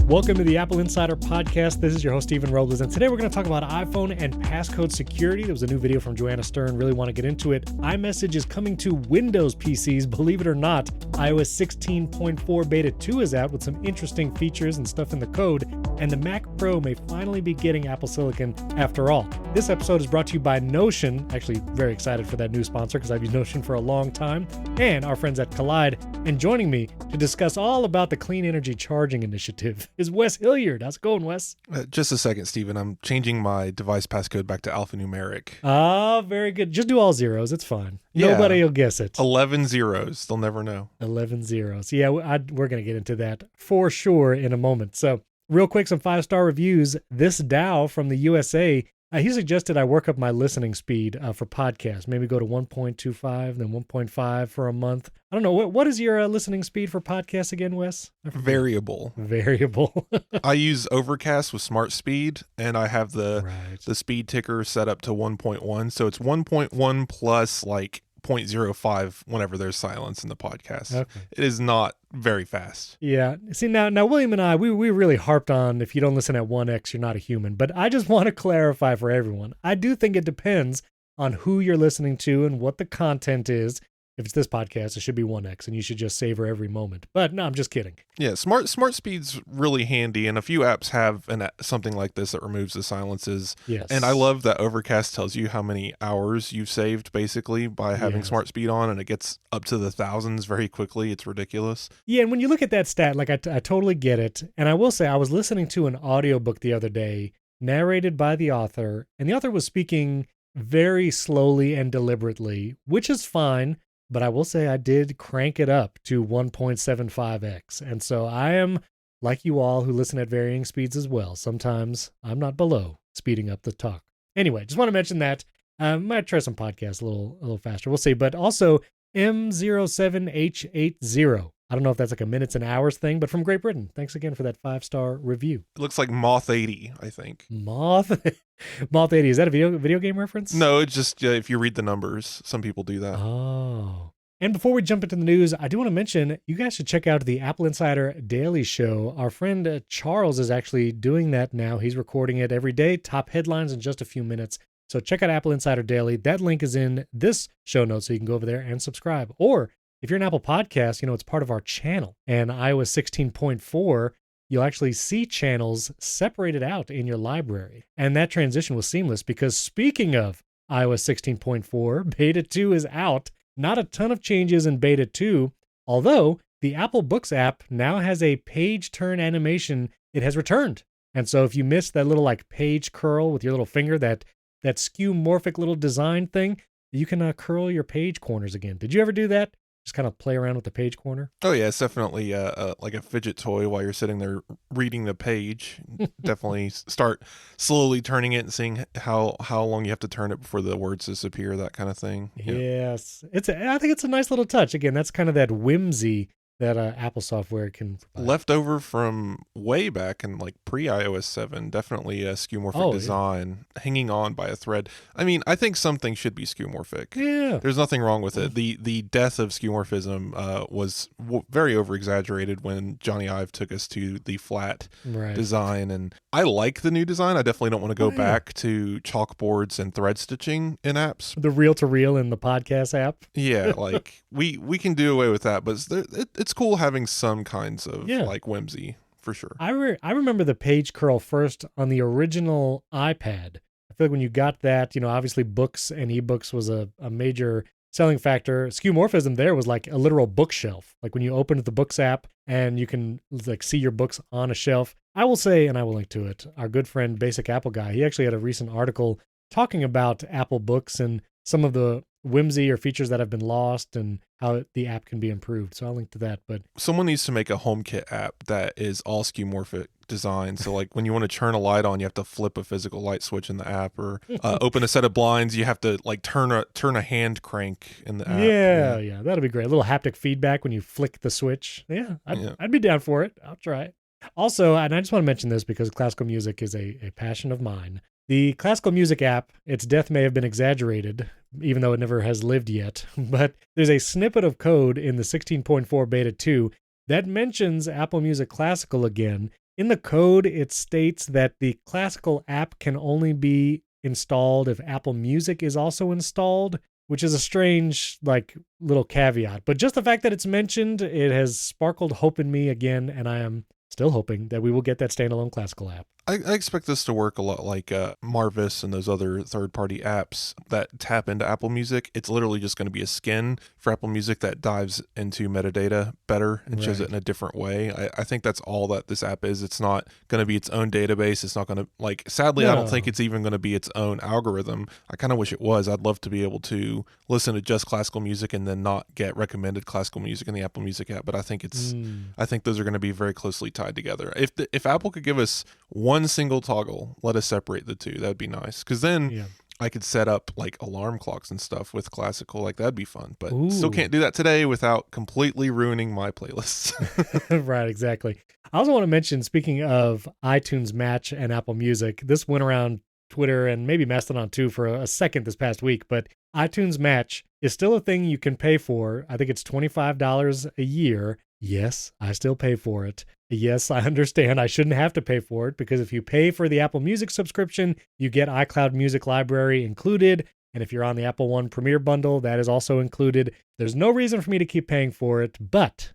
Welcome to the Apple Insider Podcast. This is your host, Stephen Robles, and today we're going to talk about iPhone and passcode security. There was a new video from Joanna Stern. Really want to get into it. iMessage is coming to Windows PCs, believe it or not. iOS 16.4 Beta 2 is out with some interesting features and stuff in the code, and the Mac Pro may finally be getting Apple Silicon after all. This episode is brought to you by Notion. Actually, very excited for that new sponsor because I've used Notion for a long time, and our friends at Kolide. And joining me to discuss all about the clean energy charging initiative is Wes Hilliard. How's it going, Wes? Just a second, Stephen. I'm changing my device passcode back to alphanumeric. Ah, very good. Just do all zeros. It's fine. Nobody will guess it. 11 zeros. They'll never know. 11 zeros. Yeah, we're going to get into that for sure in a moment. So real quick, some 5-star reviews. This Dow from the USA, he suggested I work up my listening speed for podcasts. Maybe go to 1.25, then 1.5 for a month. I don't know. What is your listening speed for podcasts again, Wes? Variable. I use Overcast with Smart Speed, and I have the speed ticker set up to 1.1. So it's 1.1 plus like 0.05 whenever there's silence in the podcast. Okay. It is not very fast. Yeah. See, now William and I, we really harped on if you don't listen at 1x, you're not a human. But I just want to clarify for everyone. I do think it depends on who you're listening to and what the content is. If it's this podcast, it should be 1x, and you should just savor every moment. But no, I'm just kidding. Yeah, Smart Speed's really handy, and a few apps have something like this that removes the silences. Yes. And I love that Overcast tells you how many hours you've saved, basically, by having Smart Speed on, and it gets up to the thousands very quickly. It's ridiculous. Yeah, and when you look at that stat, like I totally get it. And I will say, I was listening to an audiobook the other day, narrated by the author, and the author was speaking very slowly and deliberately, which is fine. But I will say I did crank it up to 1.75x. And so I am like you all who listen at varying speeds as well. Sometimes I'm not below speeding up the talk. Anyway, just want to mention that. Might try some podcasts a little faster. We'll see. But also M07H80. I don't know if that's like a minutes and hours thing, but from Great Britain. Thanks again for that 5-star review. It looks like Moth 80, I think. Moth 80. Is that a video game reference? No, it's just if you read the numbers, some people do that. Oh. And before we jump into the news, I do want to mention you guys should check out the Apple Insider Daily Show. Our friend Charles is actually doing that now. He's recording it every day. Top headlines in just a few minutes. So check out Apple Insider Daily. That link is in this show notes, so you can go over there and subscribe. Or if you're an Apple podcast, it's part of our channel. And iOS 16.4, you'll actually see channels separated out in your library. And that transition was seamless because speaking of iOS 16.4, Beta 2 is out. Not a ton of changes in Beta 2, although the Apple Books app now has a page turn animation. It has returned. And so if you missed that little page curl with your little finger, that skeuomorphic little design thing, you can curl your page corners again. Did you ever do that? Just kind of play around with the page corner? Oh, yeah, it's definitely like a fidget toy while you're sitting there reading the page. Definitely start slowly turning it and seeing how long you have to turn it before the words disappear, that kind of thing. Yes. I think it's a nice little touch. Again, that's kind of that whimsy that Apple software can provide. Left over from way back in pre-iOS 7, definitely a skeuomorphic design, hanging on by a thread. I mean, I think something should be skeuomorphic. Yeah. There's nothing wrong with it. The death of skeuomorphism was very over-exaggerated when Johnny Ive took us to the flat design. And I like the new design. I definitely don't want to go back to chalkboards and thread stitching in apps. The reel-to-reel in the podcast app. Yeah, we can do away with that, but it's cool having some kinds of whimsy for sure. I remember the page curl first on the original iPad. I feel like when you got that, obviously books and ebooks was a major selling factor. Skeuomorphism there was like a literal bookshelf. Like when you opened the Books app and you can see your books on a shelf. I will say, and I will link to it, our good friend Basic Apple Guy, he actually had a recent article talking about Apple Books and some of the whimsy or features that have been lost and how the app can be improved. So I'll link to that. But someone needs to make a HomeKit app that is all skeuomorphic design. So when you want to turn a light on, you have to flip a physical light switch in the app, or open a set of blinds, you have to turn a hand crank in the app. Yeah, that'll be great. A little haptic feedback when you flick the switch. I'd be down for it. I'll try it. Also, and I just want to mention this because classical music is a passion of mine. The classical music app, its death may have been exaggerated, even though it never has lived yet, but there's a snippet of code in the 16.4 Beta 2 that mentions Apple Music Classical again. in the code, it states that the classical app can only be installed if Apple Music is also installed, which is a strange, like, little caveat. But just the fact that it's mentioned, it has sparkled hope in me again, and I am still hoping that we will get that standalone classical app. I expect this to work a lot like Marvis and those other third-party apps that tap into Apple Music. It's literally just going to be a skin for Apple Music that dives into metadata better and shows it in a different way. I think that's all that this app is. It's not going to be its own database. It's not going to, like, sadly, I don't think it's even going to be its own algorithm. I kind of wish it was. I'd love to be able to listen to just classical music and then not get recommended classical music in the Apple Music app. But I think I think those are going to be very closely tied together. If Apple could give us one single toggle, let us separate the two, that'd be nice, because then I could set up like alarm clocks and stuff with classical, like that'd be fun, but still can't do that today without completely ruining my playlists. Right, exactly. I also want to mention, speaking of iTunes Match and Apple Music, this went around Twitter and maybe Mastodon too for a second this past week, but iTunes Match is still a thing you can pay for. I think it's $25 a year. Yes, I still pay for it. Yes, I understand I shouldn't have to pay for it, because if you pay for the Apple Music subscription, you get iCloud Music Library included. And if you're on the Apple One Premier bundle, that is also included. There's no reason for me to keep paying for it, but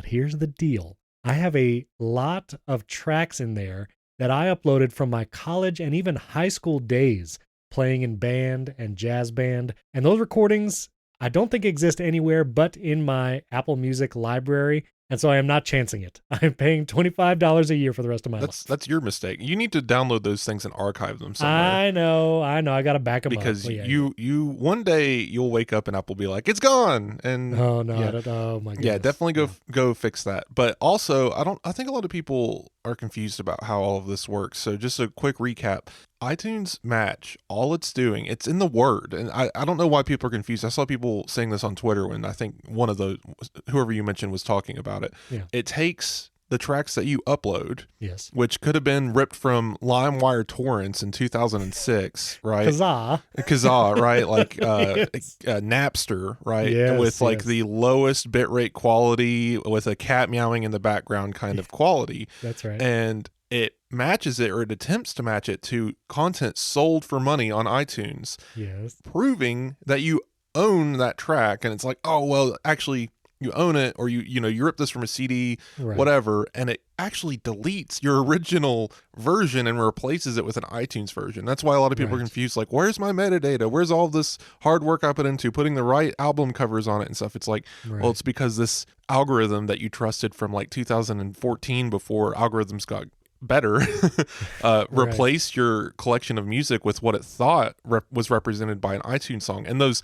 here's the deal. I have a lot of tracks in there that I uploaded from my college and even high school days, playing in band and jazz band. And those recordings, I don't think exist anywhere but in my Apple Music library. And so I am not chancing it. I'm paying $25 a year for the rest of my life. That's your mistake. You need to download those things and archive them somewhere. I know. I got to back them because up. Because you one day you'll wake up and Apple will be like, it's gone. And oh no, oh my goodness. Yeah, definitely go fix that. But also, I think a lot of people are confused about how all of this works. So just a quick recap. iTunes Match, all it's doing, it's in the Word. And I don't know why people are confused. I saw people saying this on Twitter when I think one of those, whoever you mentioned, was talking about it. Yeah. It takes the tracks that you upload, yes, which could have been ripped from LimeWire torrents in 2006, right? Kazaa, right? Like yes. Napster, right? Yes, with like the lowest bitrate quality with a cat meowing in the background kind of quality. That's right. And it matches it, or it attempts to match it to content sold for money on iTunes. Yes. Proving that you own that track. And it's like, oh, well, actually, you own it, or you rip this from a CD, whatever, and it actually deletes your original version and replaces it with an iTunes version. That's why a lot of people are confused, like, where's my metadata? Where's all this hard work I put into putting the right album covers on it and stuff? It's like, well, it's because this algorithm that you trusted from like 2014 before algorithms got better replace your collection of music with what it thought was represented by an iTunes song. And those,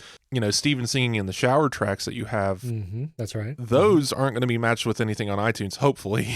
Steven singing in the shower tracks that you have, that's right, those aren't going to be matched with anything on iTunes, hopefully.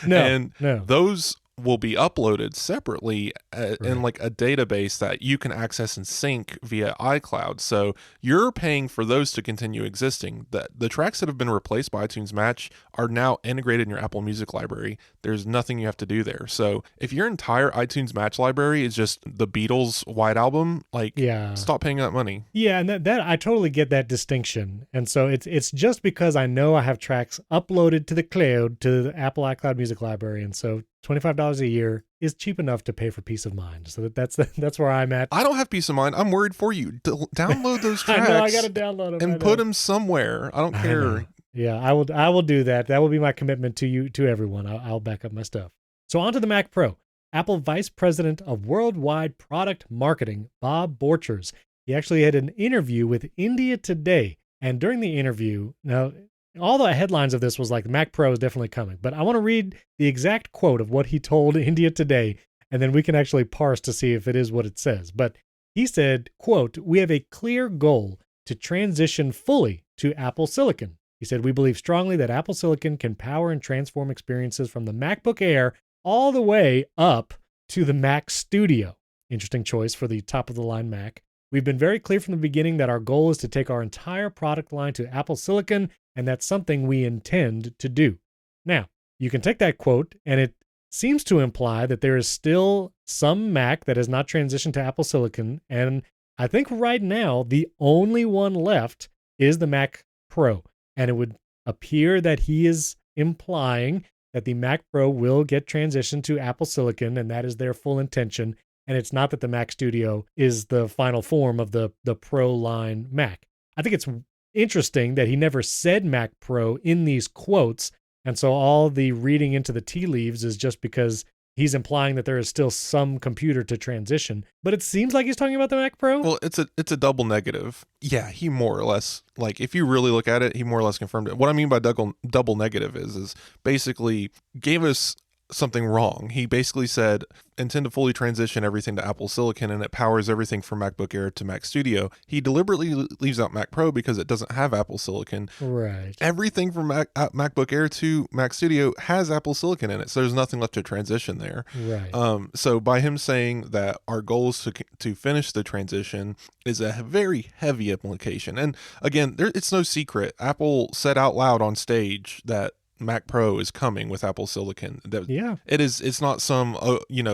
No. Those will be uploaded separately in like a database that you can access and sync via iCloud. So you're paying for those to continue existing. The tracks that have been replaced by iTunes Match are now integrated in your Apple Music library. There's nothing you have to do there. So if your entire iTunes Match library is just the Beatles White Album, like, stop paying that money. Yeah, and that I totally get that distinction. And so it's just because I know I have tracks uploaded to the cloud, to the Apple iCloud Music library, and so $25 a year is cheap enough to pay for peace of mind. So that's where I'm at. I don't have peace of mind. I'm worried for you. Download those tracks. I know, I got to download them and put them somewhere. I don't care. Yeah, I will do that. That will be my commitment to you, to everyone. I'll back up my stuff. So on to the Mac Pro. Apple Vice President of Worldwide Product Marketing, Bob Borchers. He actually had an interview with India Today. And during the interview, now, all the headlines of this was like, Mac Pro is definitely coming. But I want to read the exact quote of what he told India Today, and then we can actually parse to see if it is what it says. But he said, quote, "We have a clear goal to transition fully to Apple Silicon." He said, "We believe strongly that Apple Silicon can power and transform experiences from the MacBook Air all the way up to the Mac Studio." Interesting choice for the top-of-the-line Mac. "We've been very clear from the beginning that our goal is to take our entire product line to Apple Silicon, and that's something we intend to do." Now, you can take that quote, and it seems to imply that there is still some Mac that has not transitioned to Apple Silicon, and I think right now the only one left is the Mac Pro. And it would appear that he is implying that the Mac Pro will get transitioned to Apple Silicon, and that is their full intention. And it's not that the Mac Studio is the final form of the Pro line Mac. I think it's interesting that he never said Mac Pro in these quotes. And so all the reading into the tea leaves is just because he's implying that there is still some computer to transition. But it seems like he's talking about the Mac Pro. Well, it's a double negative. Yeah, he more or less, like, if you really look at it, he more or less confirmed it. What I mean by double negative is basically gave us something wrong. He basically said, intend to fully transition everything to Apple Silicon, and it powers everything from MacBook Air to Mac Studio. He deliberately leaves out Mac Pro because it doesn't have Apple Silicon. Right. Everything from MacBook Air to Mac Studio has Apple Silicon in it, so there's nothing left to transition there. Right. So by him saying that our goal is to finish the transition is a very heavy implication. And again, it's no secret. Apple said out loud on stage that Mac Pro is coming with Apple Silicon. Yeah. It's not some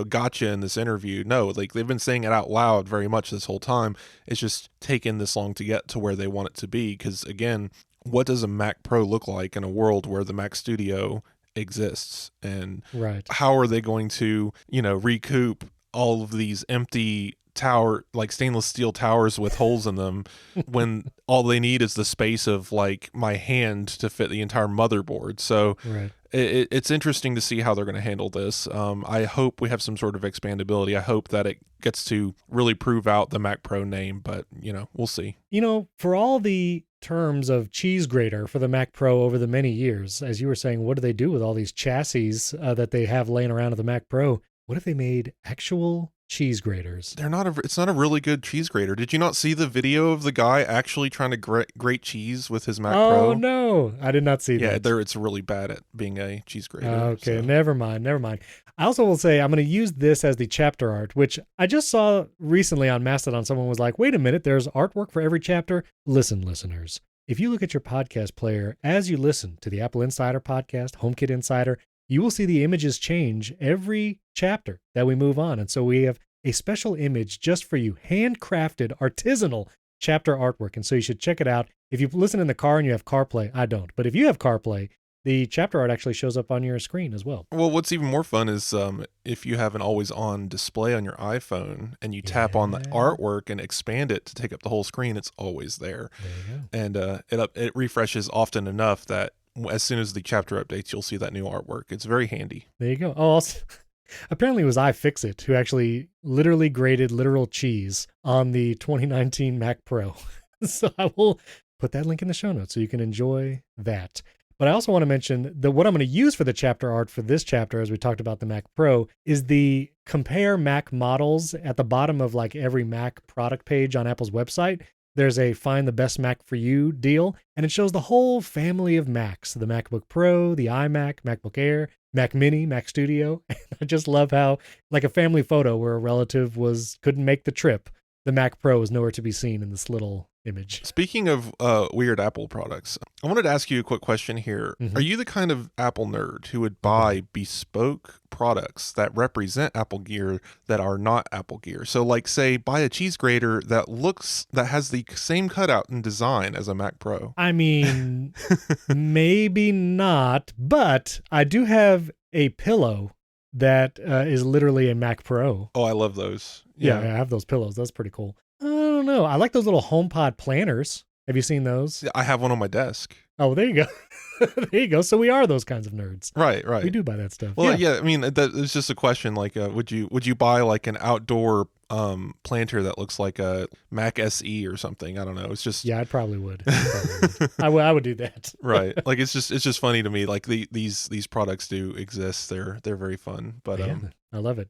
gotcha in this interview. No, like, they've been saying it out loud very much this whole time. It's just taken this long to get to where they want it to be, because again, what does a Mac Pro look like in a world where the Mac Studio exists? And right. How are they going to, recoup all of these empty stainless steel towers with holes in them when all they need is the space of like my hand to fit the entire motherboard? So right. It's interesting to see how they're going to handle this. I hope we have some sort of expandability. I hope that it gets to really prove out the Mac Pro name, but we'll see. For all the terms of cheese grater for the Mac Pro over the many years, as you were saying, what do they do with all these chassis that they have laying around of the Mac Pro? What if they made actual cheese graters? It's not a really good cheese grater. Did you not see the video of the guy actually trying to grate cheese with his Mac Pro? Oh no, I did not see that. Yeah, it's really bad at being a cheese grater. Okay, so. Never mind. I also will say I'm going to use this as the chapter art, which I just saw recently on Mastodon. Someone was like, wait a minute, there's artwork for every chapter. Listen, listeners, if you look at your podcast player as you listen to the Apple Insider podcast, HomeKit Insider, you will see the images change every chapter that we move on. And so we have a special image just for you, handcrafted, artisanal chapter artwork. And so you should check it out. If you listen in the car and you have CarPlay, I don't. But if you have CarPlay, the chapter art actually shows up on your screen as well. Well, what's even more fun is if you have an always-on display on your iPhone and you tap on the artwork and expand it to take up the whole screen, it's always there. There you go. And it refreshes often enough that as soon as the chapter updates, you'll see that new artwork. It's very handy. There you go. Oh, also, apparently it was iFixit who actually literally grated literal cheese on the 2019 Mac Pro. So I will put that link in the show notes so you can enjoy that. But I also want to mention that what I'm going to use for the chapter art for this chapter, as we talked about the Mac Pro, is the compare Mac models at the bottom of like every Mac product page on Apple's website. There's a find the best Mac for you deal, and it shows the whole family of Macs, the MacBook Pro, the iMac, MacBook Air, Mac Mini, Mac Studio. I just love how, like a family photo where a relative couldn't make the trip, the Mac Pro is nowhere to be seen in this little image. Speaking of weird Apple products, I wanted to ask you a quick question here. Mm-hmm. Are you the kind of Apple nerd who would buy bespoke products that represent Apple gear that are not Apple gear? So like, say, buy a cheese grater that has the same cutout and design as a Mac Pro. I mean, maybe not, but I do have a pillow that is literally a Mac Pro. Oh, I love those. Yeah, I have those pillows. That's pretty cool. I don't know. I like those little HomePod planners. Have you seen those? I have one on my desk. Oh, there you go. There you go. So we are those kinds of nerds. Right. We do buy that stuff. Well, yeah. I mean, it's just a question. Like, would you buy like an outdoor planter that looks like a Mac SE or something? I don't know. It's just I probably would. I would do that. Right. Like it's just funny to me. Like these products do exist. They're very fun. But I love it.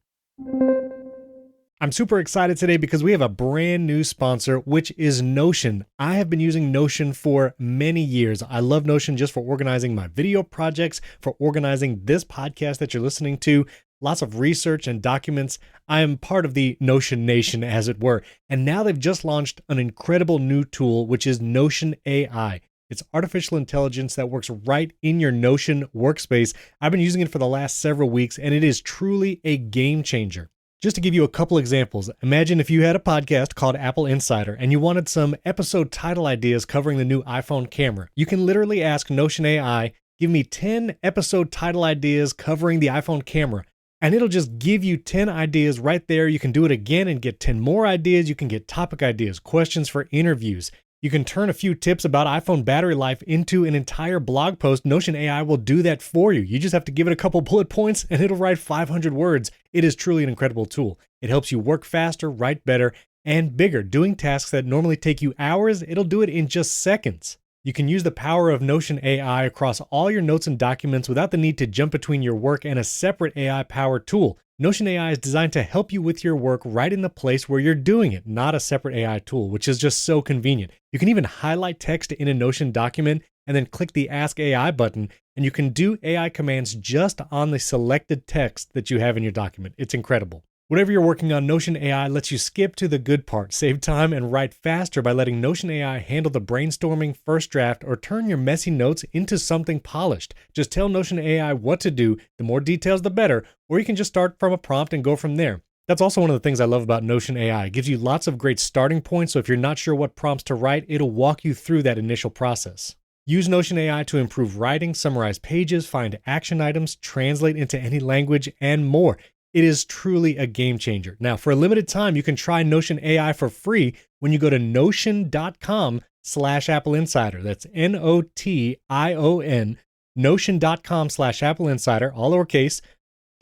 I'm super excited today because we have a brand new sponsor, which is Notion. I have been using Notion for many years. I love Notion just for organizing my video projects, for organizing this podcast that you're listening to, lots of research and documents. I am part of the Notion Nation, as it were. And now they've just launched an incredible new tool, which is Notion AI. It's artificial intelligence that works right in your Notion workspace. I've been using it for the last several weeks, and it is truly a game changer. Just to give you a couple examples, imagine if you had a podcast called AppleInsider and you wanted some episode title ideas covering the new iPhone camera. You can literally ask Notion AI, give me 10 episode title ideas covering the iPhone camera. And it'll just give you 10 ideas right there. You can do it again and get 10 more ideas. You can get topic ideas, questions for interviews. You can turn a few tips about iPhone battery life into an entire blog post. Notion AI will do that for you. You just have to give it a couple bullet points and it'll write 500 words. It is truly an incredible tool. It helps you work faster, write better, and bigger. Doing tasks that normally take you hours, it'll do it in just seconds. You can use the power of Notion AI across all your notes and documents without the need to jump between your work and a separate AI-powered tool. Notion AI is designed to help you with your work right in the place where you're doing it, not a separate AI tool, which is just so convenient. You can even highlight text in a Notion document and then click the Ask AI button, and you can do AI commands just on the selected text that you have in your document. It's incredible. Whatever you're working on, Notion AI lets you skip to the good part, save time, and write faster by letting Notion AI handle the brainstorming, first draft, or turn your messy notes into something polished. Just tell Notion AI what to do, the more details the better, or you can just start from a prompt and go from there. That's also one of the things I love about Notion AI. It gives you lots of great starting points, so if you're not sure what prompts to write, it'll walk you through that initial process. Use Notion AI to improve writing, summarize pages, find action items, translate into any language, and more. It is truly a game changer. Now, for a limited time, you can try Notion AI for free when you go to notion.com/AppleInsider. That's Notion, notion.com/AppleInsider, all lowercase.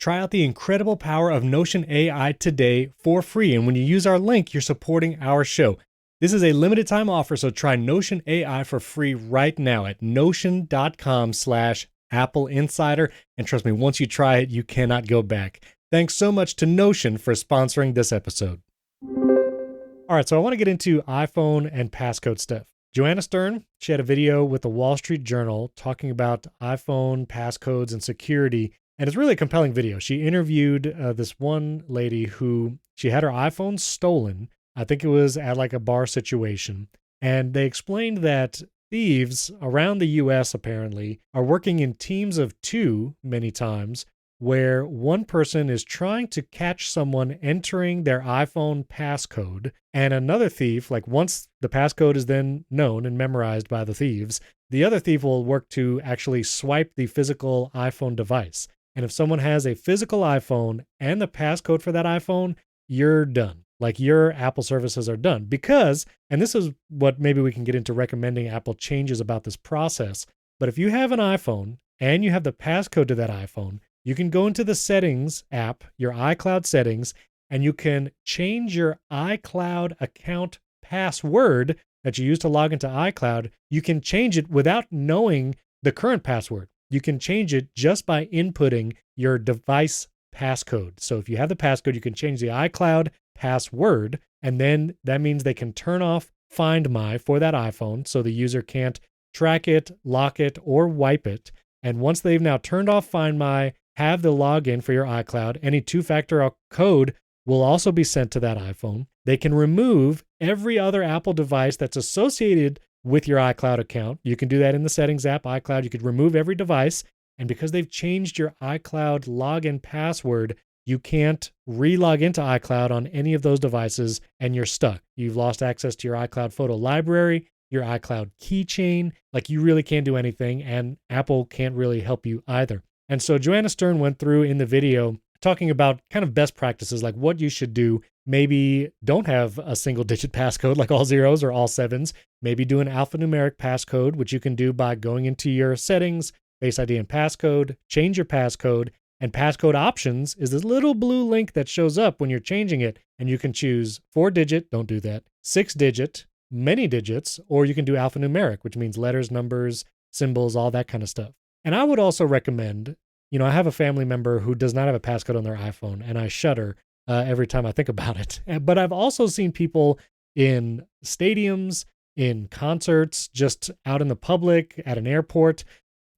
Try out the incredible power of Notion AI today for free. And when you use our link, you're supporting our show. This is a limited time offer, so try Notion AI for free right now at notion.com/AppleInsider. And trust me, once you try it, you cannot go back. Thanks so much to Notion for sponsoring this episode. All right, so I want to get into iPhone and passcode stuff. Joanna Stern, she had a video with the Wall Street Journal talking about iPhone, passcodes, and security. And it's really a compelling video. She interviewed this one lady who she had her iPhone stolen. I think it was at like a bar situation. And they explained that thieves around the US apparently are working in teams of two many times, where one person is trying to catch someone entering their iPhone passcode, and another thief, like once the passcode is then known and memorized by the thieves, the other thief will work to actually swipe the physical iPhone device. And if someone has a physical iPhone and the passcode for that iPhone, you're done. Like your Apple services are done. Because, and this is what maybe we can get into recommending Apple changes about this process, but if you have an iPhone and you have the passcode to that iPhone, you can go into the settings app, your iCloud settings, and you can change your iCloud account password that you use to log into iCloud. You can change it without knowing the current password. You can change it just by inputting your device passcode. So if you have the passcode, you can change the iCloud password, and then that means they can turn off Find My for that iPhone so the user can't track it, lock it, or wipe it. And once they've now turned off Find My, have the login for your iCloud, any two-factor code will also be sent to that iPhone. They can remove every other Apple device that's associated with your iCloud account. You can do that in the settings app, iCloud. You could remove every device. And because they've changed your iCloud login password, you can't re-log into iCloud on any of those devices, and you're stuck. You've lost access to your iCloud photo library, your iCloud keychain. Like, you really can't do anything, and Apple can't really help you either. And so Joanna Stern went through in the video talking about kind of best practices, like what you should do. Maybe don't have a single digit passcode like all zeros or all sevens. Maybe do an alphanumeric passcode, which you can do by going into your settings, Face ID and passcode, change your passcode, and passcode options is this little blue link that shows up when you're changing it. And you can choose 4-digit, don't do that, 6-digit, many digits, or you can do alphanumeric, which means letters, numbers, symbols, all that kind of stuff. And I would also recommend, I have a family member who does not have a passcode on their iPhone, and I shudder every time I think about it. But I've also seen people in stadiums, in concerts, just out in the public, at an airport.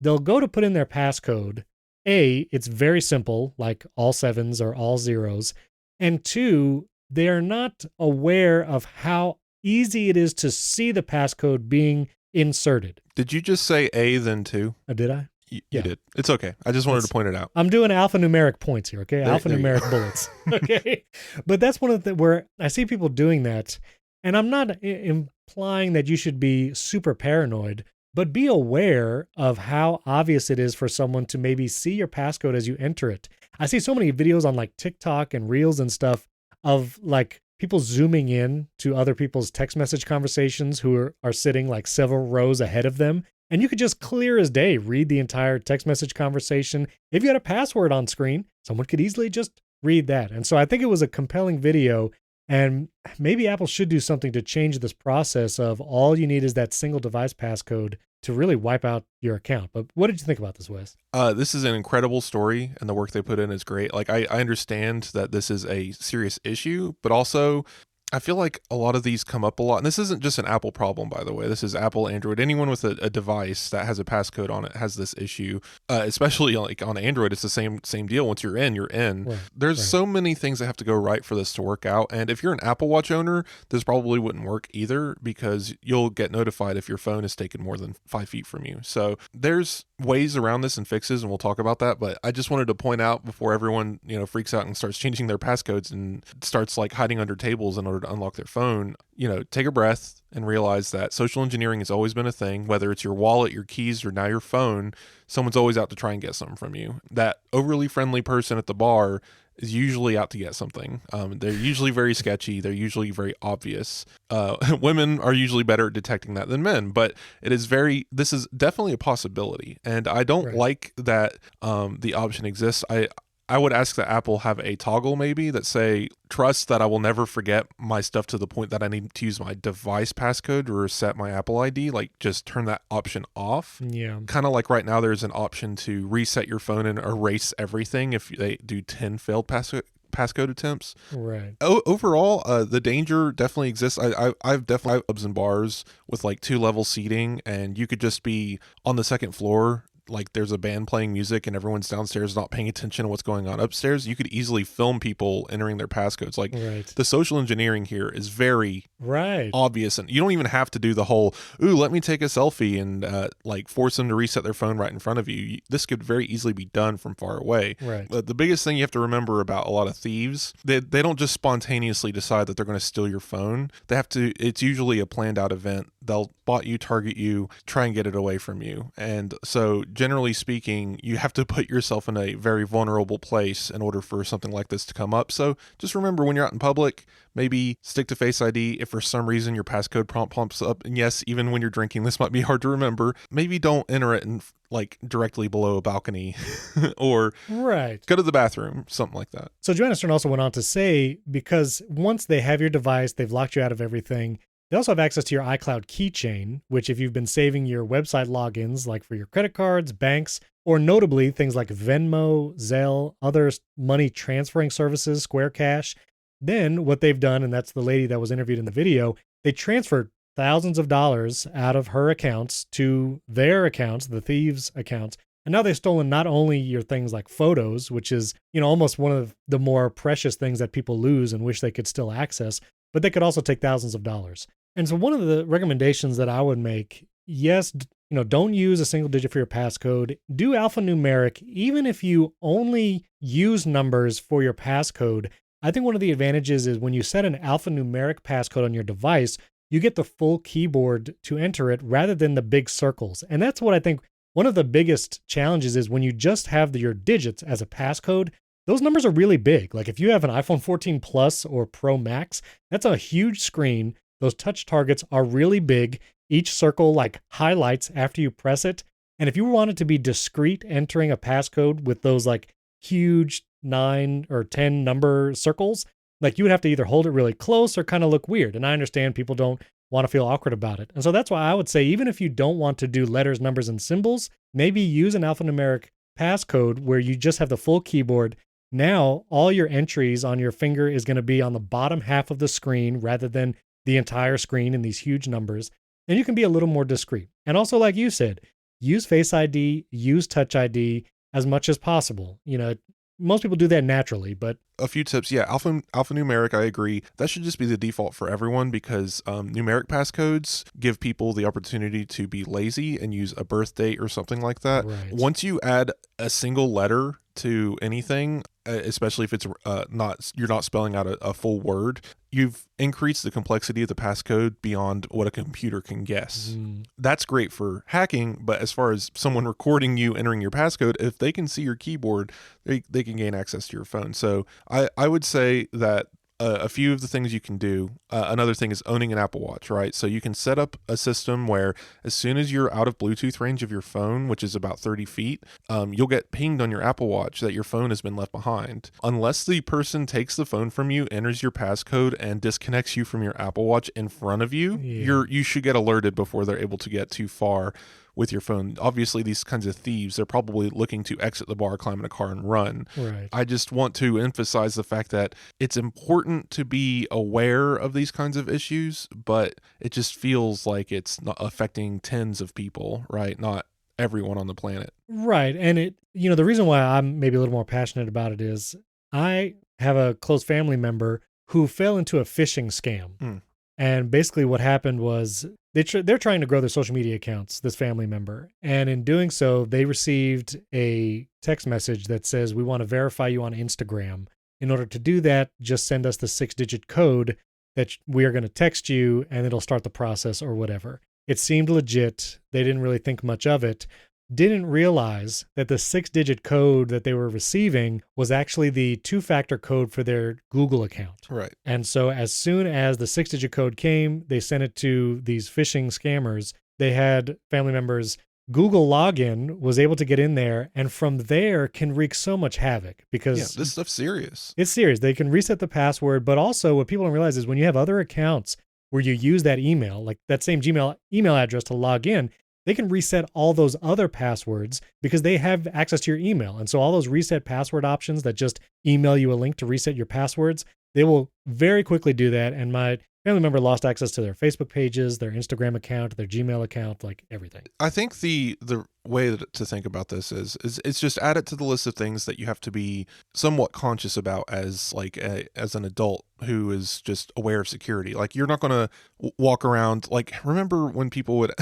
They'll go to put in their passcode. A, it's very simple, like all sevens or all zeros. And two, they are not aware of how easy it is to see the passcode being inserted. Did you just say A then two? Did I? You did. It's okay. I just wanted to point it out. I'm doing alphanumeric points here, okay? Alphanumeric bullets, okay? But that's one of the where I see people doing that, and I'm not implying that you should be super paranoid, but be aware of how obvious it is for someone to maybe see your passcode as you enter it. I see so many videos on like TikTok and Reels and stuff of like people zooming in to other people's text message conversations who are sitting like several rows ahead of them. And you could just clear as day read the entire text message conversation. If you had a password on screen, someone could easily just read that. And so I think it was a compelling video. And maybe Apple should do something to change this process of all you need is that single device passcode to really wipe out your account. But what did you think about this, Wes? This is an incredible story, and the work they put in is great. Like, I understand that this is a serious issue, but also I feel like a lot of these come up a lot. And this isn't just an Apple problem, by the way. This is Apple, Android. Anyone with a device that has a passcode on it has this issue. Especially like on Android, it's the same deal. Once you're in, you're in. Right, There's so many things that have to go right for this to work out. And if you're an Apple Watch owner, this probably wouldn't work either, because you'll get notified if your phone is taken more than 5 feet from you. So there's ways around this and fixes, and we'll talk about that. But I just wanted to point out before everyone, freaks out and starts changing their passcodes and starts like hiding under tables in order to unlock their phone, take a breath and realize that social engineering has always been a thing. Whether it's your wallet, your keys, or now your phone, someone's always out to try and get something from you. That overly friendly person at the bar is usually out to get something. They're usually very sketchy. They're usually very obvious. Women are usually better at detecting that than men, but this is definitely a possibility. And I don't like that the option exists. I would ask that Apple have a toggle maybe that say, trust that I will never forget my stuff to the point that I need to use my device passcode to reset my Apple ID. Like, just turn that option off. Yeah. Kind of like right now, there's an option to reset your phone and erase everything if they do 10 failed passcode attempts. Right. Overall, the danger definitely exists. I've definitely clubs and bars with like 2-level seating, and you could just be on the second floor. Like, there's a band playing music and everyone's downstairs not paying attention to what's going on upstairs. You could easily film people entering their passcodes. Like, the social engineering here is very obvious, and you don't even have to do the whole, ooh, let me take a selfie and like force them to reset their phone right in front of you. This could very easily be done from far away. But the biggest thing you have to remember about a lot of thieves, they don't just spontaneously decide that they're going to steal your phone. It's usually a planned out event. They'll spot you, target you, try and get it away from you. And so generally speaking, you have to put yourself in a very vulnerable place in order for something like this to come up. So just remember, when you're out in public, maybe stick to Face ID. If for some reason your passcode prompt pops up, and yes, even when you're drinking, this might be hard to remember, maybe don't enter it in like directly below a balcony or go to the bathroom, something like that. So Joanna Stern also went on to say, because once they have your device, they've locked you out of everything. They also have access to your iCloud keychain, which if you've been saving your website logins, like for your credit cards, banks, or notably things like Venmo, Zelle, other money transferring services, Square Cash, then what they've done, and that's the lady that was interviewed in the video, they transferred thousands of dollars out of her accounts to their accounts, the thieves' accounts. And now they've stolen not only your things like photos, which is, almost one of the more precious things that people lose and wish they could still access, but they could also take thousands of dollars. And so one of the recommendations that I would make, yes, don't use a single digit for your passcode. Do alphanumeric, even if you only use numbers for your passcode. I think one of the advantages is when you set an alphanumeric passcode on your device, you get the full keyboard to enter it rather than the big circles. And that's what I think one of the biggest challenges is when you just have your digits as a passcode. Those numbers are really big. Like if you have an iPhone 14 Plus or Pro Max, that's a huge screen. Those touch targets are really big. Each circle like highlights after you press it. And if you want it to be discrete entering a passcode with those like huge 9 or 10 number circles, like you would have to either hold it really close or kind of look weird. And I understand people don't want to feel awkward about it. And so that's why I would say, even if you don't want to do letters, numbers, and symbols, maybe use an alphanumeric passcode where you just have the full keyboard. Now, all your entries on your finger is going to be on the bottom half of the screen rather than the entire screen in these huge numbers. And you can be a little more discreet. And also, like you said, use Face ID, use Touch ID as much as possible. Most people do that naturally, but a few tips. Yeah, alphanumeric, I agree. That should just be the default for everyone, because numeric passcodes give people the opportunity to be lazy and use a birth date or something like that. Once you add a single letter to anything, especially if it's you're not spelling out a full word, you've increased the complexity of the passcode beyond what a computer can guess. That's great for hacking, but as far as someone recording you entering your passcode, if they can see your keyboard, they can gain access to your phone. So I would say that a few of the things you can do. Another thing is owning an Apple Watch, right? So you can set up a system where as soon as you're out of Bluetooth range of your phone, which is about 30 feet, you'll get pinged on your Apple Watch that your phone has been left behind. Unless the person takes the phone from you, enters your passcode, and disconnects you from your Apple Watch in front of you, you should get alerted before they're able to get too far with your phone. Obviously, these kinds of thieves, they're probably looking to exit the bar, climb in a car, and run. Right. I just want to emphasize the fact that it's important to be aware of these kinds of issues, but it just feels like it's not affecting tens of people, right? Not everyone on the planet. Right. And the reason why I'm maybe a little more passionate about it is I have a close family member who fell into a phishing scam. And basically what happened was they're trying to grow their social media accounts, this family member. And in doing so, they received a text message that says, we want to verify you on Instagram. In order to do that, just send us the 6-digit code that we are going to text you and it'll start the process or whatever. It seemed legit. They didn't really think much of it. Didn't realize that the 6-digit code that they were receiving was actually the 2-factor code for their Google account. Right. And so as soon as the 6-digit code came, they sent it to these phishing scammers. They had family members' Google login was able to get in there, and from there can wreak so much havoc because this stuff's serious. It's serious. They can reset the password, but also what people don't realize is when you have other accounts where you use that email, like that same Gmail email address to log in, they can reset all those other passwords because they have access to your email. And so all those reset password options that just email you a link to reset your passwords, they will very quickly do that. And my family member lost access to their Facebook pages, their Instagram account, their Gmail account, like everything. I think the way to think about this is it's just add it to the list of things that you have to be somewhat conscious about as an adult who is just aware of security. Like you're not going to walk around like, remember when people would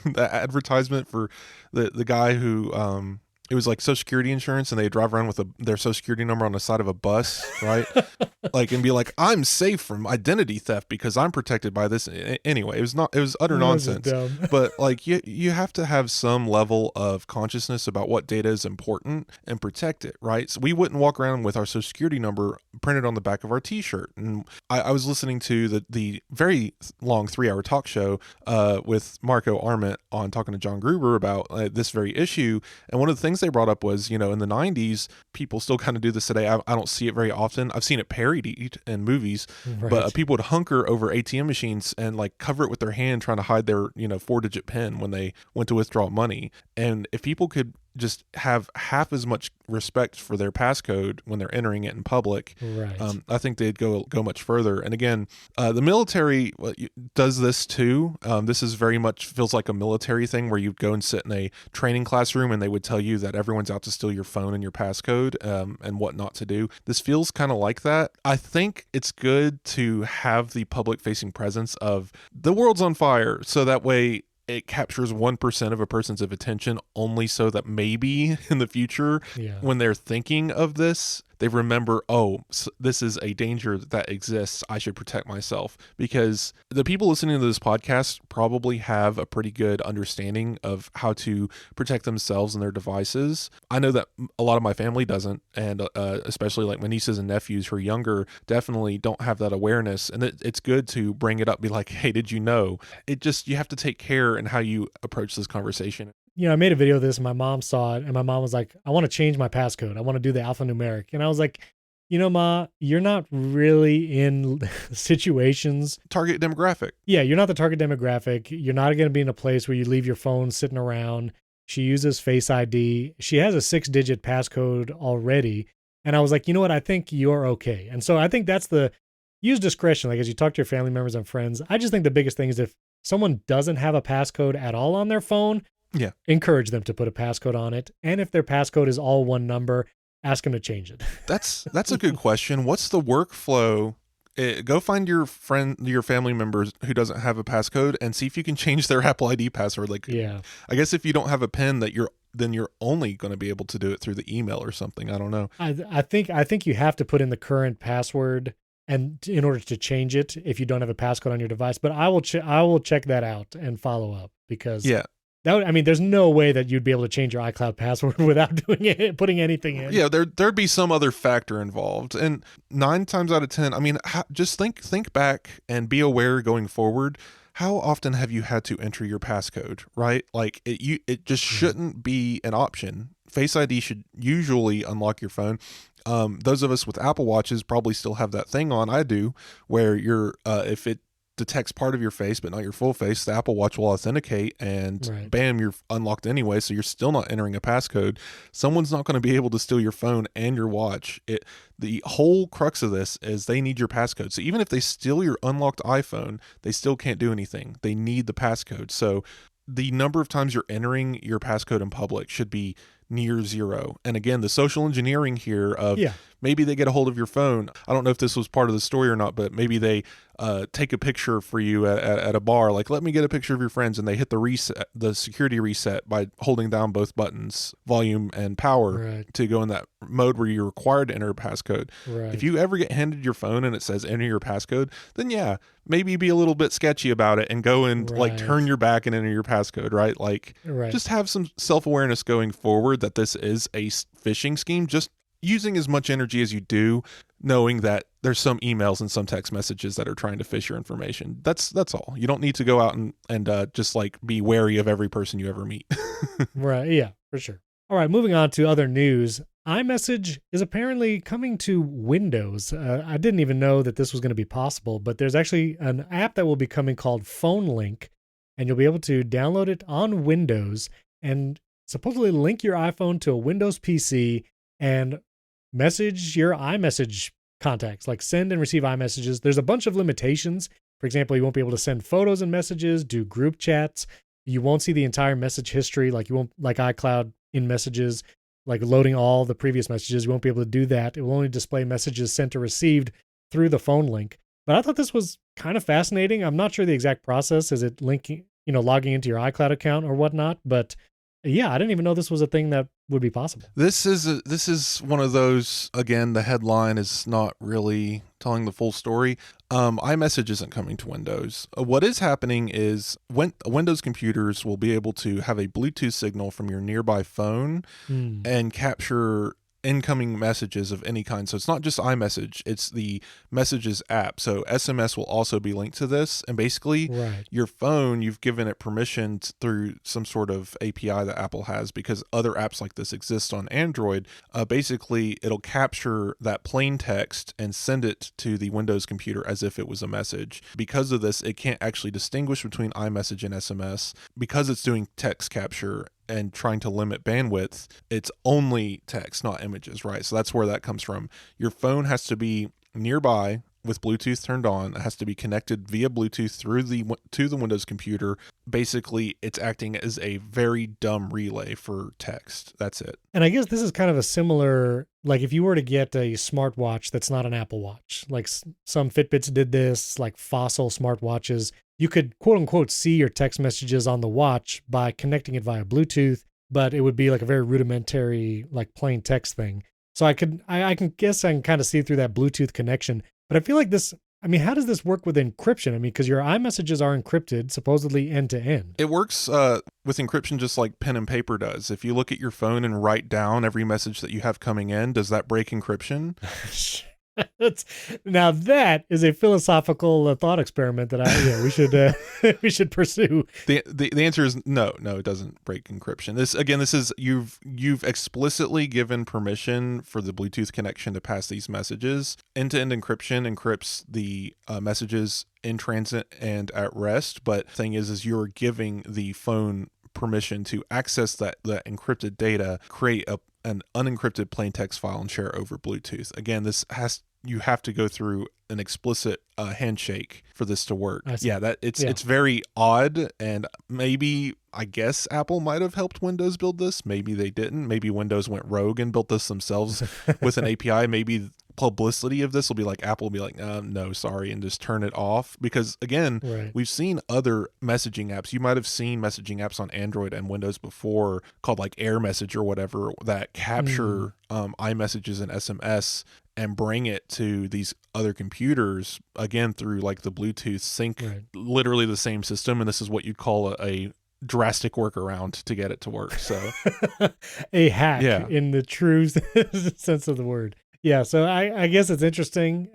the advertisement for the guy who it was like Social Security insurance, and they drive around with their Social Security number on the side of a bus, right? Like, and be like, I'm safe from identity theft because I'm protected by this. Anyway, it was utter nonsense. But like, you have to have some level of consciousness about what data is important and protect it, right? So we wouldn't walk around with our Social Security number printed on the back of our T-shirt. And I was listening to the very long 3-hour talk show with Marco Arment on talking to John Gruber about this very issue. And one of the things they brought up was, in the 90s, people still kind of do this today. I don't see it very often. I've seen it parodied in movies, right. But people would hunker over ATM machines and like cover it with their hand, trying to hide their 4-digit PIN when they went to withdraw money. And if people could just have half as much respect for their passcode when they're entering it in public, right. I think they'd go much further. And again, the military does this too. This is very much feels like a military thing where you'd go and sit in a training classroom and they would tell you that everyone's out to steal your phone and your passcode and what not to do. This feels kind of like that. I think it's good to have the public facing presence of the world's on fire, so that way it captures 1% of a person's attention, only so that maybe in the future, when they're thinking of this, they remember, oh, this is a danger that exists. I should protect myself. Because the people listening to this podcast probably have a pretty good understanding of how to protect themselves and their devices. I know that a lot of my family doesn't, and especially like my nieces and nephews who are younger definitely don't have that awareness. And it's good to bring it up, be like, hey, did you know? You have to take care in how you approach this conversation. I made a video of this and my mom saw it and my mom was like, I want to change my passcode. I want to do the alphanumeric. And I was like, Ma, you're not really in situations. Target demographic. Yeah, you're not the target demographic. You're not going to be in a place where you leave your phone sitting around. She uses Face ID. She has a 6-digit passcode already. And I was like, you know what? I think you're okay. And so I think that's use discretion. Like as you talk to your family members and friends, I just think the biggest thing is if someone doesn't have a passcode at all on their phone, encourage them to put a passcode on it. And if their passcode is all one number, ask them to change it. That's a good question. What's the workflow Go find your family members who doesn't have a passcode and see if you can change their Apple ID password. Like, yeah, I guess if you don't have a PIN then you're only going to be able to do it through the email or something. I don't know. I think you have to put in the current password and in order to change it if you don't have a passcode on your device. But I will check that out and follow up because yeah. There's no way that you'd be able to change your iCloud password without doing it, putting anything in. Yeah, there'd be some other factor involved, and 9 times out of 10, I mean, just think back and be aware going forward. How often have you had to enter your passcode? Right, like it just shouldn't be an option. Face ID should usually unlock your phone. Those of us with Apple Watches probably still have that thing on. I do, where if it detects part of your face but not your full face, the Apple Watch will authenticate and bam, you're unlocked anyway, so you're still not entering a passcode. Someone's not going to be able to steal your phone and your watch. The whole crux of this is they need your passcode. So even if they steal your unlocked iPhone, they still can't do anything. They need the passcode. So the number of times you're entering your passcode in public should be near zero. And again, the social engineering here of maybe they get a hold of your phone. I don't know if this was part of the story or not, but maybe they take a picture for you at a bar, like, let me get a picture of your friends, and they hit the security reset by holding down both buttons, volume and power, to go in that mode where you're required to enter a passcode. If you ever get handed your phone and it says enter your passcode, then maybe be a little bit sketchy about it and go and like turn your back and enter your passcode, right? Like just have some self-awareness going forward that this is a phishing scheme. Just using as much energy as you do, knowing that there's some emails and some text messages that are trying to phish your information. That's all. You don't need to go out and just like be wary of every person you ever meet. Right. Yeah, for sure. All right. Moving on to other news. iMessage is apparently coming to Windows. I didn't even know that this was going to be possible, but there's actually an app that will be coming called Phone Link, and you'll be able to download it on Windows and supposedly link your iPhone to a Windows PC and message your iMessage contacts, like send and receive iMessages. There's a bunch of limitations. For example, you won't be able to send photos and messages, do group chats. You won't see the entire message history, like you won't, like iCloud in messages, like loading all the previous messages. You won't be able to do that. It will only display messages sent or received through the phone link. But I thought this was kind of fascinating. I'm not sure the exact process. Is it linking, logging into your iCloud account or whatnot? But yeah, I didn't even know this was a thing that would be possible. This is one of those, again, the headline is not really telling the full story. iMessage isn't coming to Windows. What is happening is when Windows computers will be able to have a Bluetooth signal from your nearby phone and capture incoming messages of any kind. So it's not just iMessage, it's the Messages app. So SMS will also be linked to this. And basically your phone, you've given it permission through some sort of API that Apple has, because other apps like this exist on Android. Basically, it'll capture that plain text and send it to the Windows computer as if it was a message. Because of this, it can't actually distinguish between iMessage and SMS. Because it's doing text capture and trying to limit bandwidth, it's only text, not images, right? So that's where that comes from. Your phone has to be nearby with Bluetooth turned on. It has to be connected via Bluetooth to the Windows computer. Basically, it's acting as a very dumb relay for text. That's it. And I guess this is kind of a similar, like if you were to get a smartwatch that's not an Apple Watch, like some Fitbits did this, like Fossil smartwatches, you could quote unquote see your text messages on the watch by connecting it via Bluetooth, but it would be like a very rudimentary, like plain text thing. So I can kind of see through that Bluetooth connection. But I feel like this, how does this work with encryption? Because your iMessages are encrypted, supposedly end to end. It works with encryption just like pen and paper does. If you look at your phone and write down every message that you have coming in, does that break encryption? Now that is a philosophical thought experiment that we should pursue. The answer is no, it doesn't break encryption. This is you've explicitly given permission for the Bluetooth connection to pass these messages. End-to-end encryption encrypts the messages in transit and at rest, but the thing is you're giving the phone permission to access that encrypted data, create an unencrypted plain text file and share it over Bluetooth. Again, you have to go through an explicit handshake for this to work. Yeah, it's very odd, and maybe I guess Apple might have helped Windows build this. Maybe they didn't. Maybe Windows went rogue and built this themselves with an API. Maybe publicity of this will be like Apple will be like, no, sorry, and just turn it off. Because again, we've seen other messaging apps. You might have seen messaging apps on Android and Windows before called like AirMessage or whatever that capture iMessages and SMS and bring it to these other computers, again, through like the Bluetooth sync, literally the same system. And this is what you'd call a drastic workaround to get it to work. So a hack in the true sense of the word. Yeah. So I guess it's interesting.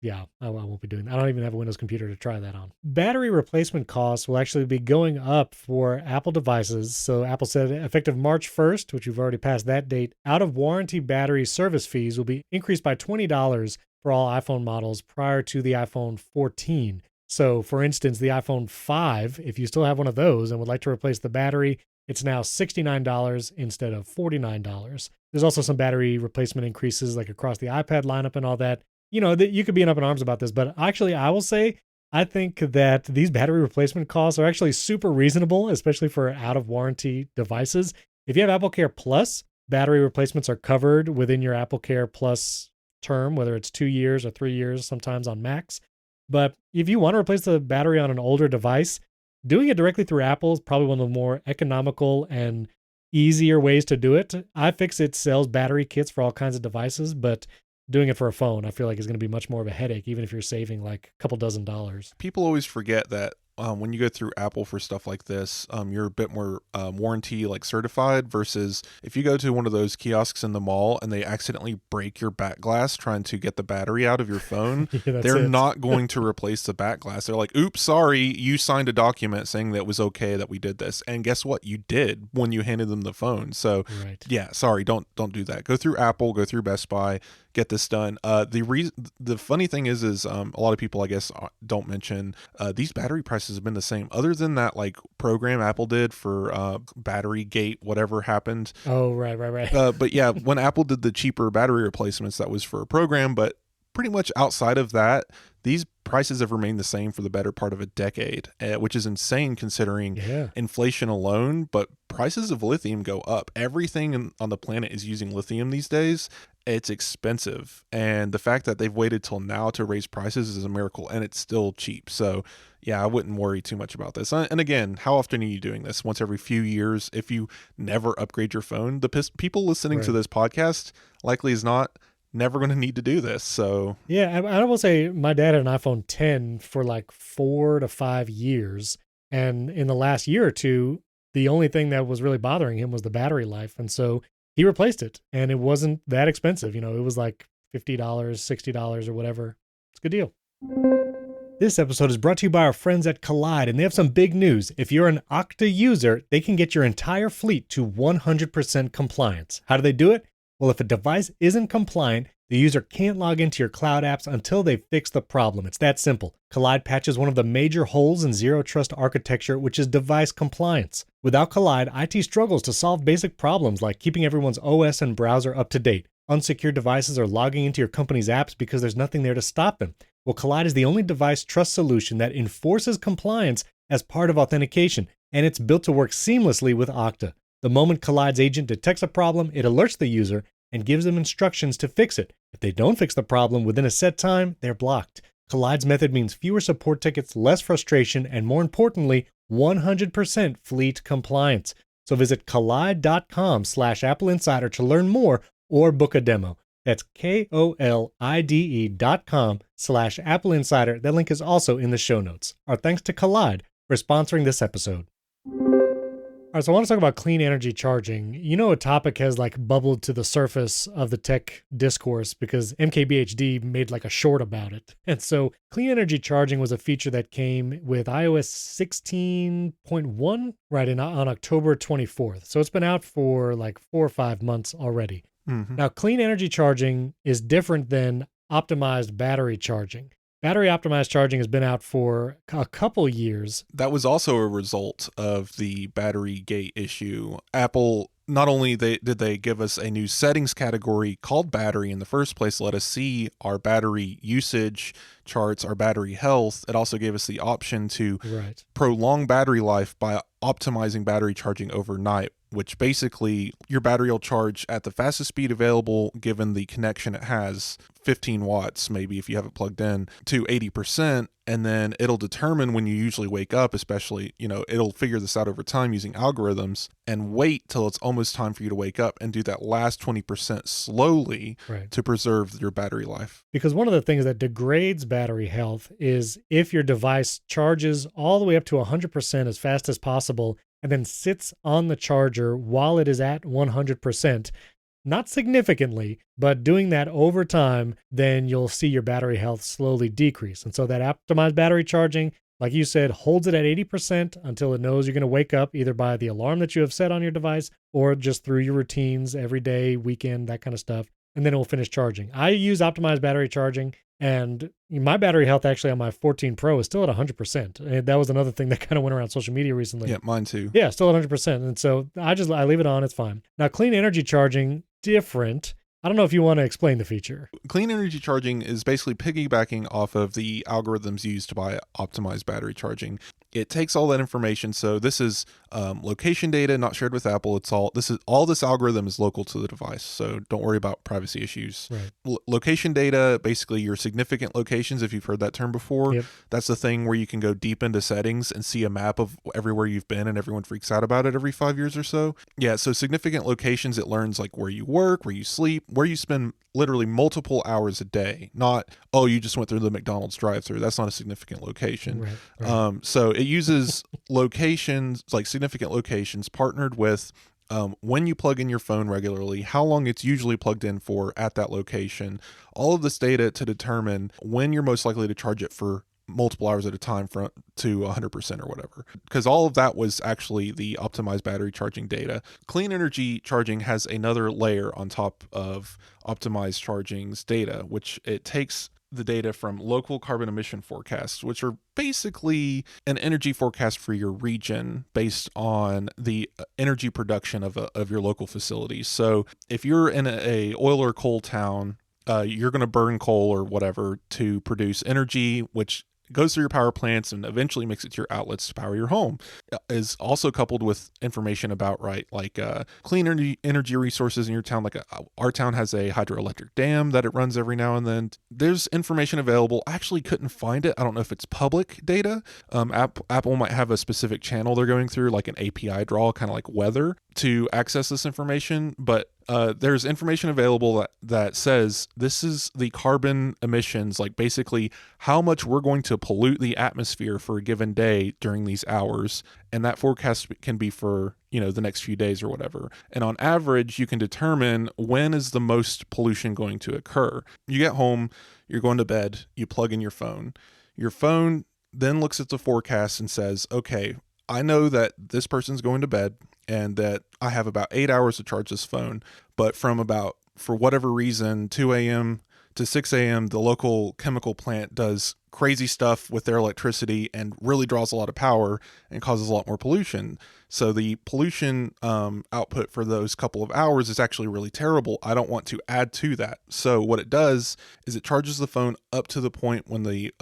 Yeah, I won't be doing that. I don't even have a Windows computer to try that on. Battery replacement costs will actually be going up for Apple devices. So Apple said effective March 1st, which we've already passed that date, out of warranty battery service fees will be increased by $20 for all iPhone models prior to the iPhone 14. So for instance, the iPhone 5, if you still have one of those and would like to replace the battery, it's now $69 instead of $49. There's also some battery replacement increases like across the iPad lineup and all that. You know, you could be up in arms about this, but actually I will say, I think that these battery replacement costs are actually super reasonable, especially for out of warranty devices. If you have AppleCare Plus, battery replacements are covered within your AppleCare Plus term, whether it's 2 years or 3 years, sometimes on Macs. But if you want to replace the battery on an older device, doing it directly through Apple is probably one of the more economical and easier ways to do it. iFixit sells battery kits for all kinds of devices, but doing it for a phone, I feel like is going to be much more of a headache, even if you're saving like a couple $dozen. People always forget that when you go through Apple for stuff like this, you're a bit more warranty like certified versus if you go to one of those kiosks in the mall and they accidentally break your back glass trying to get the battery out of your phone, they're not going to replace the back glass. They're like, oops, sorry, you signed a document saying that it was okay that we did this. And guess what? You did when you handed them the phone. So yeah, sorry, don't do that. Go through Apple, go through Best Buy, get this done. The funny thing is a lot of people, I guess, don't mention these battery prices have been the same other than that like program Apple did for battery gate, whatever happened. Oh, right. But yeah, when Apple did the cheaper battery replacements, that was for a program, but pretty much outside of that, these prices have remained the same for the better part of a decade, which is insane considering inflation alone, but prices of lithium go up. Everything on the planet is using lithium these days. It's expensive. And the fact that they've waited till now to raise prices is a miracle, and it's still cheap. So yeah, I wouldn't worry too much about this. And again, how often are you doing this? Once every few years, if you never upgrade your phone, the people listening to this podcast likely is not never going to need to do this. So yeah, I will say my dad had an iPhone 10 for like 4 to 5 years. And in the last year or two, the only thing that was really bothering him was the battery life. And so he replaced it, and it wasn't that expensive. You know, it was like $50, $60 or whatever. It's a good deal. This episode is brought to you by our friends at Kolide, and they have some big news. If you're an Okta user, they can get your entire fleet to 100% compliance. How do they do it? Well, if a device isn't compliant, the user can't log into your cloud apps until they fix the problem. It's that simple. Kolide patches one of the major holes in zero trust architecture, which is device compliance. Without Kolide, IT struggles to solve basic problems like keeping everyone's OS and browser up to date. Unsecured devices are logging into your company's apps because there's nothing there to stop them. Well, Kolide is the only device trust solution that enforces compliance as part of authentication, and it's built to work seamlessly with Okta. The moment Kollide's agent detects a problem, it alerts the user and gives them instructions to fix it. If they don't fix the problem within a set time, they're blocked. Kollide's method means fewer support tickets, less frustration, and more importantly, 100% fleet compliance. So visit kolide.com/AppleInsider to learn more or book a demo. That's KOLIDE.com/AppleInsider. That link is also in the show notes. Our thanks to Kolide for sponsoring this episode. All right, so I want to talk about clean energy charging. You know, a topic has like bubbled to the surface of the tech discourse because MKBHD made like a short about it. And so clean energy charging was a feature that came with iOS 16.1 on October 24th. So it's been out for like 4 or 5 months already. Mm-hmm. Now, clean energy charging is different than optimized battery charging. Battery optimized charging has been out for a couple years. That was also a result of the battery gate issue. Apple, not only did they give us a new settings category called battery in the first place, let us see our battery usage charts, our battery health. It also gave us the option to prolong battery life by optimizing battery charging overnight. which basically your battery will charge at the fastest speed available given the connection it has, 15 watts maybe if you have it plugged in, to 80%. And then it'll determine when you usually wake up, especially, it'll figure this out over time using algorithms and wait till it's almost time for you to wake up and do that last 20% slowly to preserve your battery life. Because one of the things that degrades battery health is if your device charges all the way up to 100% as fast as possible and then sits on the charger while it is at 100%. Not significantly, but doing that over time, then you'll see your battery health slowly decrease. And so that optimized battery charging, like you said, holds it at 80% until it knows you're going to wake up either by the alarm that you have set on your device or just through your routines every day, weekend, that kind of stuff. And then it will finish charging. I use optimized battery charging, and my battery health actually on my 14 Pro is still at 100%. And that was another thing that kind of went around social media recently. Yeah, mine too. Yeah, still at 100%. And so I leave it on, it's fine. Now, clean energy charging, different. I don't know if you want to explain the feature. Clean energy charging is basically piggybacking off of the algorithms used by optimized battery charging. It takes all that information. So this is location data not shared with Apple. All this algorithm is local to the device. So don't worry about privacy issues. Right. Location data, basically your significant locations, if you've heard that term before. Yep. That's the thing where you can go deep into settings and see a map of everywhere you've been, and everyone freaks out about it every 5 years or so. Yeah, so significant locations, it learns like where you work, where you sleep, where you spend literally multiple hours a day. Not, oh, you just went through the McDonald's drive-through. That's not a significant location. Right. So it uses locations, like significant locations, partnered with when you plug in your phone regularly, how long it's usually plugged in for at that location, all of this data to determine when you're most likely to charge it for multiple hours at a time to 100% or whatever. Because all of that was actually the optimized battery charging data. Clean energy charging has another layer on top of optimized charging's data, which it takes the data from local carbon emission forecasts, which are basically an energy forecast for your region based on the energy production of your local facilities. So if you're in a oil or coal town, you're going to burn coal or whatever to produce energy, which goes through your power plants and eventually makes it to your outlets to power your home. Is also coupled with information about clean energy resources in your town. Like our town has a hydroelectric dam that it runs every now and then. There's information available. I actually couldn't find it. I don't know if it's public data. Apple might have a specific channel they're going through, like an API draw, kind of like weather, to access this information. But there's information available that says this is the carbon emissions, like basically how much we're going to pollute the atmosphere for a given day during these hours. And that forecast can be for, the next few days or whatever. And on average, you can determine when is the most pollution going to occur. You get home, you're going to bed, you plug in your phone. Your phone then looks at the forecast and says, okay, I know that this person's going to bed and that I have about 8 hours to charge this phone. But for whatever reason, 2 a.m. to 6 a.m., the local chemical plant does crazy stuff with their electricity and really draws a lot of power and causes a lot more pollution. So the pollution output for those couple of hours is actually really terrible. I don't want to add to that. So what it does is it charges the phone up to the point when the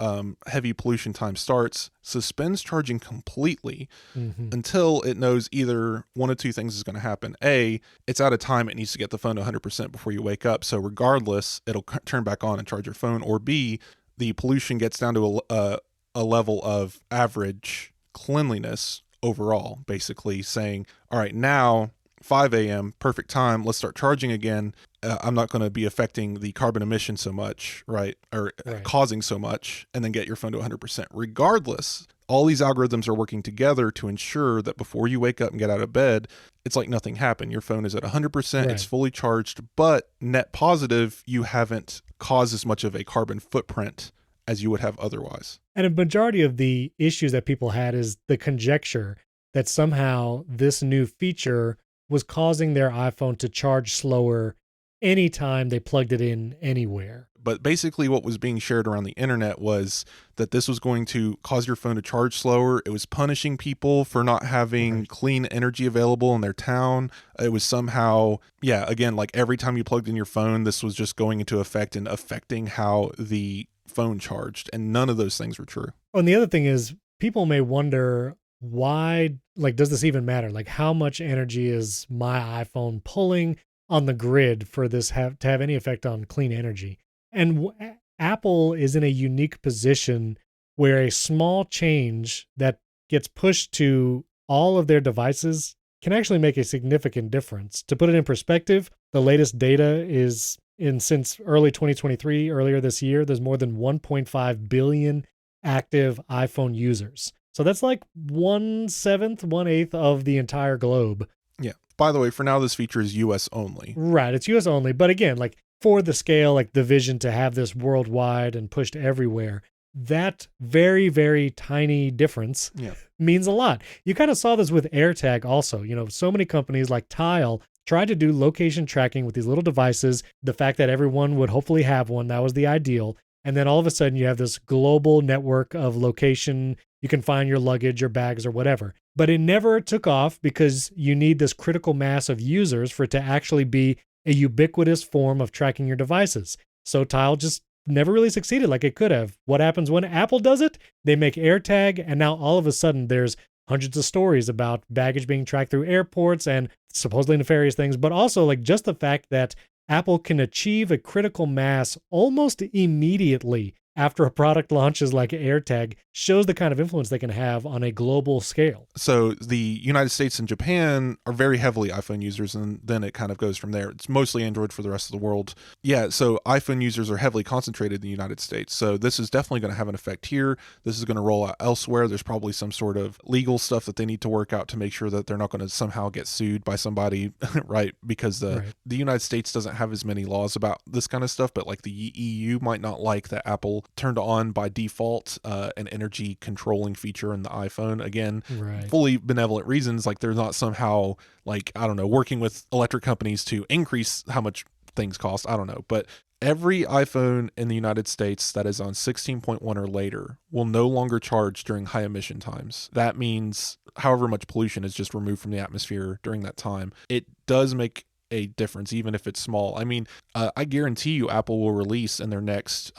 heavy pollution time starts, suspends charging completely until it knows either one of two things is going to happen. A, it's out of time. It needs to get the phone to 100% before you wake up. So regardless, it'll turn back on and charge your phone. Or B, the pollution gets down to a level of average cleanliness overall, basically saying, all right, now 5 a.m., perfect time, let's start charging again. I'm not going to be affecting the carbon emission so much, right? Or causing so much, and then get your phone to 100%. Regardless, all these algorithms are working together to ensure that before you wake up and get out of bed, it's like nothing happened. Your phone is at 100%, it's fully charged, but net positive, you haven't caused as much of a carbon footprint as you would have otherwise. And a majority of the issues that people had is the conjecture that somehow this new feature was causing their iPhone to charge slower anytime they plugged it in anywhere. But basically what was being shared around the internet was that this was going to cause your phone to charge slower. It was punishing people for not having clean energy available in their town. It was somehow, again, like every time you plugged in your phone, this was just going into effect and affecting how the phone charged. And none of those things were true. And the other thing is, people may wonder, why, like, does this even matter? Like, how much energy is my iPhone pulling on the grid for this to have any effect on clean energy? And Apple is in a unique position where a small change that gets pushed to all of their devices can actually make a significant difference. To put it in perspective, the latest data is since early 2023, earlier this year, there's more than 1.5 billion active iPhone users. So that's like 1/7, 1/8 of the entire globe. Yeah. By the way, for now, this feature is US only. Right. It's US only. But again, like for the scale, like the vision to have this worldwide and pushed everywhere, that very, very tiny difference means a lot. You kind of saw this with AirTag also. You know, so many companies like Tile tried to do location tracking with these little devices. The fact that everyone would hopefully have one, that was the ideal. And then all of a sudden you have this global network of location. You can find your luggage or bags or whatever. But it never took off because you need this critical mass of users for it to actually be a ubiquitous form of tracking your devices. So Tile just never really succeeded like it could have. What happens when Apple does it? They make AirTag, and now all of a sudden there's hundreds of stories about baggage being tracked through airports and supposedly nefarious things, but also like just the fact that Apple can achieve a critical mass almost immediately after a product launches like AirTag shows the kind of influence they can have on a global scale. So the United States and Japan are very heavily iPhone users, and then it kind of goes from there. It's mostly Android for the rest of the world. Yeah, so iPhone users are heavily concentrated in the United States. So this is definitely going to have an effect here. This is going to roll out elsewhere. There's probably some sort of legal stuff that they need to work out to make sure that they're not going to somehow get sued by somebody, right? Because the United States doesn't have as many laws about this kind of stuff, but like the EU might not like that Apple turned on by default an energy controlling feature in the iPhone. Again, fully benevolent reasons, like they're not somehow like, I don't know, working with electric companies to increase how much things cost. I don't know. But every iPhone in the United States that is on 16.1 or later will no longer charge during high emission times. That means however much pollution is just removed from the atmosphere during that time. It does make a difference, even if it's small. I mean, I guarantee you Apple will release in their next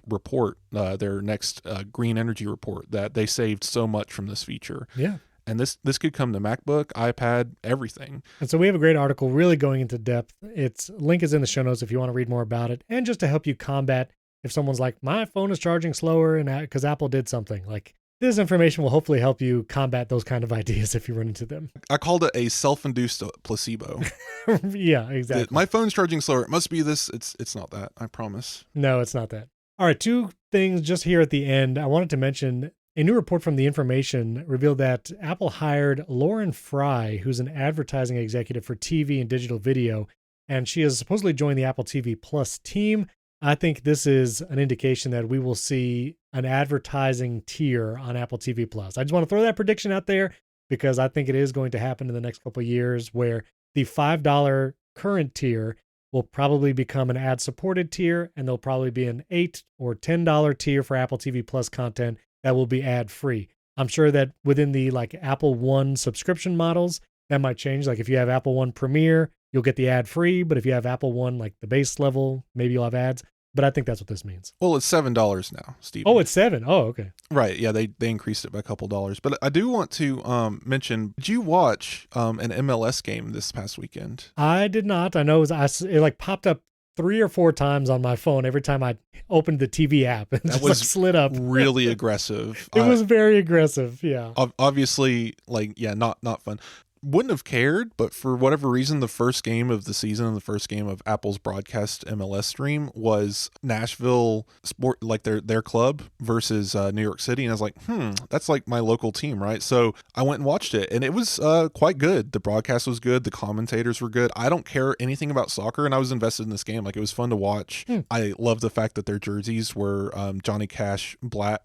report, their next green energy report, that they saved so much from this feature. Yeah. And this could come to MacBook, iPad, everything. And so we have a great article really going into depth. Its link is in the show notes if you want to read more about it. And just to help you combat if someone's like, my phone is charging slower and because Apple did something, like this information will hopefully help you combat those kind of ideas if you run into them. I called it a self-induced placebo. Yeah, exactly. My phone's charging slower. It must be this. It's not that. I promise. No, it's not that. All right, two things just here at the end. I wanted to mention a new report from The Information revealed that Apple hired Lauren Fry, who's an advertising executive for TV and digital video, and she has supposedly joined the Apple TV Plus team. I think this is an indication that we will see an advertising tier on Apple TV Plus. I just want to throw that prediction out there because I think it is going to happen in the next couple of years where the $5 current tier will probably become an ad-supported tier, and there'll probably be an $8 or $10 tier for Apple TV Plus content that will be ad-free. I'm sure that within the like Apple One subscription models, that might change. Like if you have Apple One Premier, you'll get the ad-free, but if you have Apple One, like the base level, maybe you'll have ads. But I think that's what this means. Well, it's $7 now, Steve. Oh, it's $7. Oh, okay. Right. Yeah, they increased it by a couple dollars. But I do want to mention, did you watch an MLS game this past weekend? I did not. I know it like popped up 3 or 4 times on my phone every time I opened the TV app. It just slid up. Really aggressive. It was very aggressive. Yeah. Obviously, not fun. Wouldn't have cared, but for whatever reason, the first game of the season and the first game of Apple's broadcast MLS stream was Nashville Sport, like their club versus New York City. And I was like, that's like my local team, right? So I went and watched it, and it was quite good. The broadcast was good. The commentators were good. I don't care anything about soccer, and I was invested in this game. Like, it was fun to watch. I love the fact that their jerseys were Johnny Cash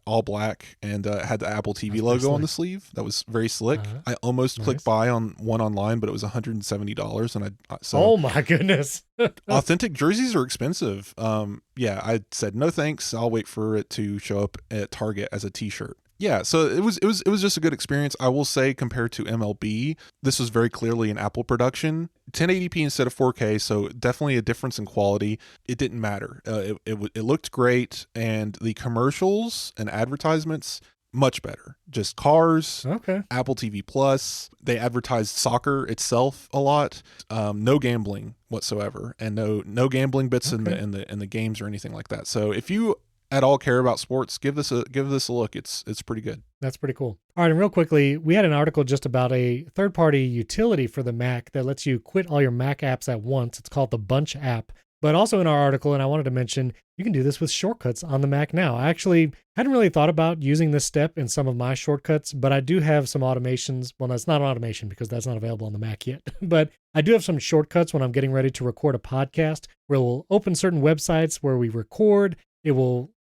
all black and had the Apple TV logo on the sleeve. That was very slick. I almost clicked buy on one online, but it was $170, and oh my goodness. Authentic jerseys are expensive. I said no thanks. I'll wait for it to show up at Target as a t-shirt. Yeah, so it was just a good experience. I will say, compared to MLB, this was very clearly an Apple production. 1080p instead of 4K, so definitely a difference in quality. It didn't matter. It looked great, and the commercials and advertisements, much better. Just cars, Okay. Apple TV Plus. They advertised soccer itself a lot. No gambling whatsoever, and no gambling bits in the games or anything like that. So if you at all care about sports, give this a look. It's pretty good. That's pretty cool. All right, and real quickly, we had an article just about a third-party utility for the Mac that lets you quit all your Mac apps at once. It's called the Bunch app. But also in our article, and I wanted to mention, you can do this with shortcuts on the Mac now. I actually hadn't really thought about using this step in some of my shortcuts, but I do have some automations. Well, that's not an automation because that's not available on the Mac yet. But I do have some shortcuts when I'm getting ready to record a podcast where we'll open certain websites where we record. It will,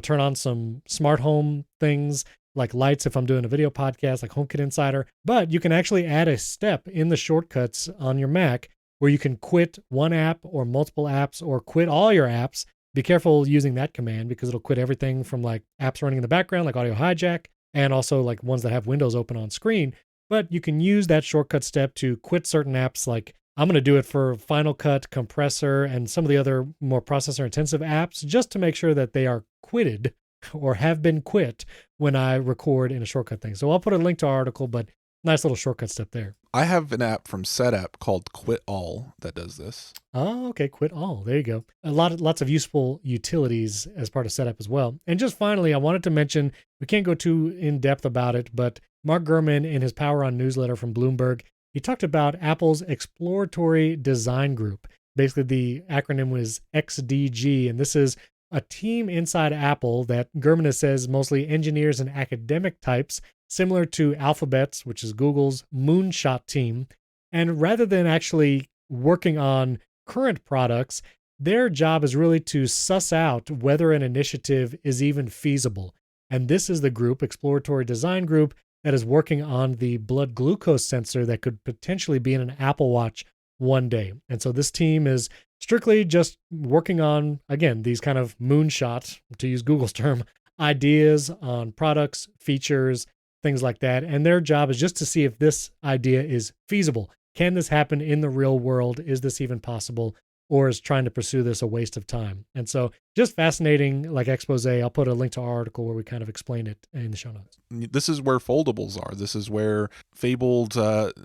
turn on some smart home things like lights if I'm doing a video podcast, like HomeKit Insider. But you can actually add a step in the shortcuts on your Mac where you can quit one app or multiple apps or quit all your apps. Be careful using that command because it'll quit everything from like apps running in the background, like Audio Hijack, and also like ones that have Windows open on screen. But you can use that shortcut step to quit certain apps. Like I'm going to do it for Final Cut, Compressor, and some of the other more processor intensive apps just to make sure that they are quitted or have been quit when I record in a shortcut thing. So I'll put a link to our article, but nice little shortcut step there. I have an app from SetApp called Quit All that does this. Oh, okay. Quit All. There you go. Lots of useful utilities as part of SetApp as well. And just finally, I wanted to mention, we can't go too in depth about it, but Mark Gurman in his Power On newsletter from Bloomberg, he talked about Apple's Exploratory Design Group. Basically, the acronym was XDG, and this is a team inside Apple that Gurman says mostly engineers and academic types, similar to Alphabet's, which is Google's Moonshot team. And rather than actually working on current products, their job is really to suss out whether an initiative is even feasible. And this is the group, Exploratory Design Group, that is working on the blood glucose sensor that could potentially be in an Apple Watch one day. And so this team is strictly just working on, again, these kind of moonshot, to use Google's term, ideas on products, features, things like that. And their job is just to see if this idea is feasible. Can this happen in the real world? Is this even possible? Or is trying to pursue this a waste of time? And so just fascinating, like expose. I'll put a link to our article where we kind of explain it in the show notes. This is where foldables are. This is where fabled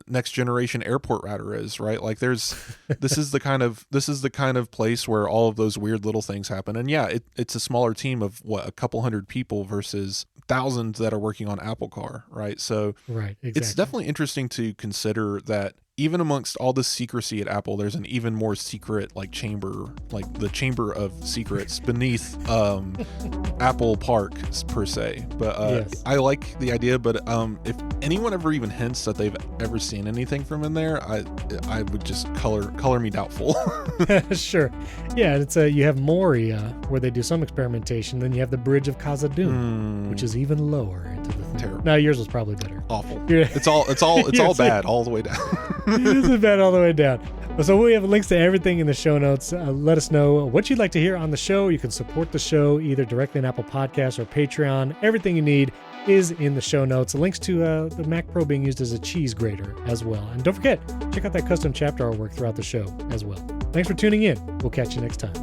next generation airport router is, right? Like this is the kind of place where all of those weird little things happen. And yeah, it's a smaller team of a couple hundred people versus thousands that are working on Apple Car, right? So right, exactly. It's definitely interesting to consider that even amongst all the secrecy at Apple, there's an even more secret chamber, like the chamber of secrets beneath Apple Park per se. But yes. I like the idea. But if anyone ever even hints that they've ever seen anything from in there, I would just color me doubtful. Sure. Yeah, it's you have Moria where they do some experimentation. Then you have the Bridge of Khazad-dûm, which is even lower into the thing. Terrible. Now yours was probably better. Awful. It's all bad all the way down. This is bad all the way down. So we have links to everything in the show notes. Let us know what you'd like to hear on the show. You can support the show either directly on Apple Podcasts or Patreon. Everything you need is in the show notes. Links to the Mac Pro being used as a cheese grater as well. And don't forget, check out that custom chapter artwork throughout the show as well. Thanks for tuning in. We'll catch you next time.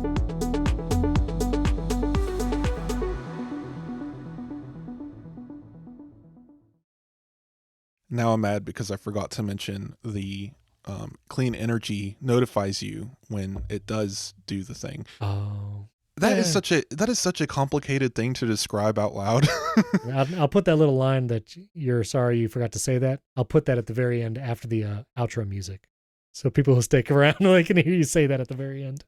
Now I'm mad because I forgot to mention the clean energy notifies you when it does do the thing. Oh, that is such a complicated thing to describe out loud. I'll put that little line that you're sorry you forgot to say that. I'll put that at the very end after the outro music, so people who stick around can hear you say that at the very end.